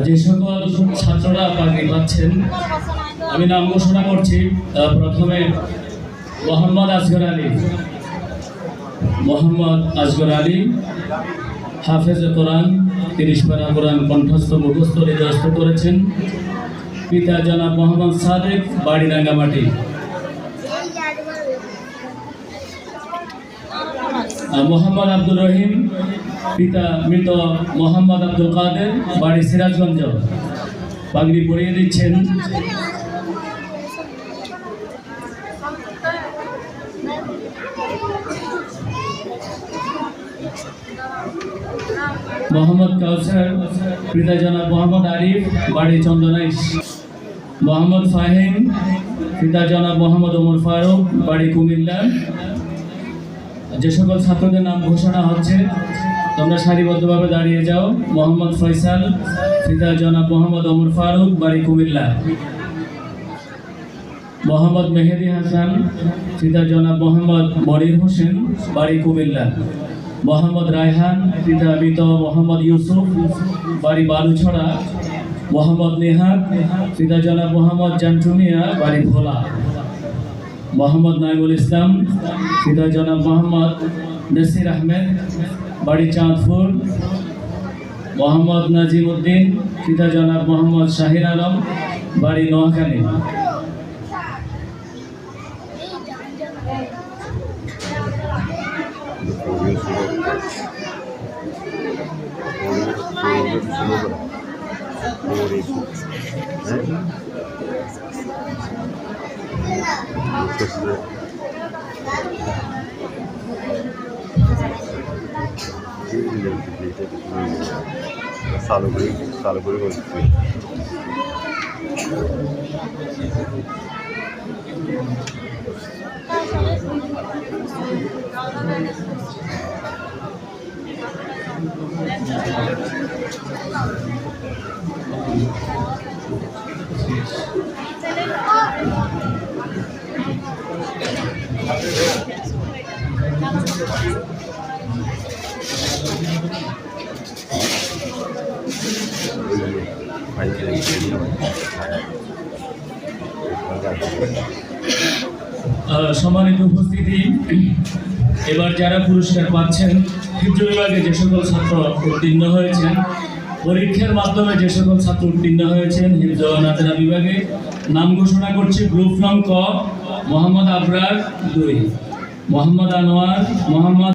যে সকল ছাত্ররা পাগড়ি পাচ্ছেন আমি নাম ঘোষণা করছি। প্রথমে মোহাম্মদ আসগর আলী, হাফেজ কোরআন, 30 পারা কোরআন কণ্ঠস্থ মুখস্থ হৃদয়স্থ করেছেন। পিতা জনাব মোহাম্মদ সাদেক, বাড়ি রাঙ্গামাটি। মোহাম্মদ আব্দুর রহিম, পিতা মৃত মোহাম্মদ আব্দুল কাদের, বাড়ি সিরাজগঞ্জ। পাগড়ি পরিয়ে দিচ্ছেন মোহাম্মদ কাউসার, পিতা জনাব মোহাম্মদ আরিফ, বাড়ি চন্দনাইশ। মোহাম্মদ ফাহিম, পিতা জনাব মোহাম্মদ ওমর ফারুক, বাড়ি কুমিল্লা। যে সকল ছাত্রদের নাম ঘোষণা হচ্ছে তোমরা সারিবদ্ধভাবে দাঁড়িয়ে যাও। মোহাম্মদ ফয়সাল, পিতা জনাব মোহাম্মদ ওমর ফারুক, বাড়ি কুমিল্লা। মোহাম্মদ মেহেদি হাসান, পিতা জনাব মোহাম্মদ মনির হোসেন, বাড়ি কুমিল্লা। মোহাম্মদ রায়হান, পিতা মৃত মোহাম্মদ ইউসুফ, বাড়ি বালুছড়া। মোহাম্মদ নেহাত, পিতা জনাব মোহাম্মদ জান্টুমিয়া, বাড়ি ভোলা। মোহাম্মদ নাইমুল ইসলাম, পিতা জনাব মোহাম্মদ নাসির আহমেদ, বাড়ি চাঁদপুর। মোহাম্মদ নাজিম উদ্দিন, পিতা জনাব মোহাম্মদ শাহির আলম, বাড়ি নোয়াখালী। সালগুড়ি বলছি। সম্মানিত উপস্থিতি, এবার যারা পুরস্কার পাচ্ছেন হিফজ বিভাগে যে সকল ছাত্র উত্তীর্ণ হয়েছেন, পরীক্ষার মাধ্যমে যে সকল ছাত্র উত্তীর্ণ হয়েছেন হিফজ ও নাতেরা বিভাগে নাম ঘোষণা করছি। গ্রুপ নং ক, মোহাম্মদ আবরার 2, মোহাম্মদ আনোয়ার, মোহাম্মদ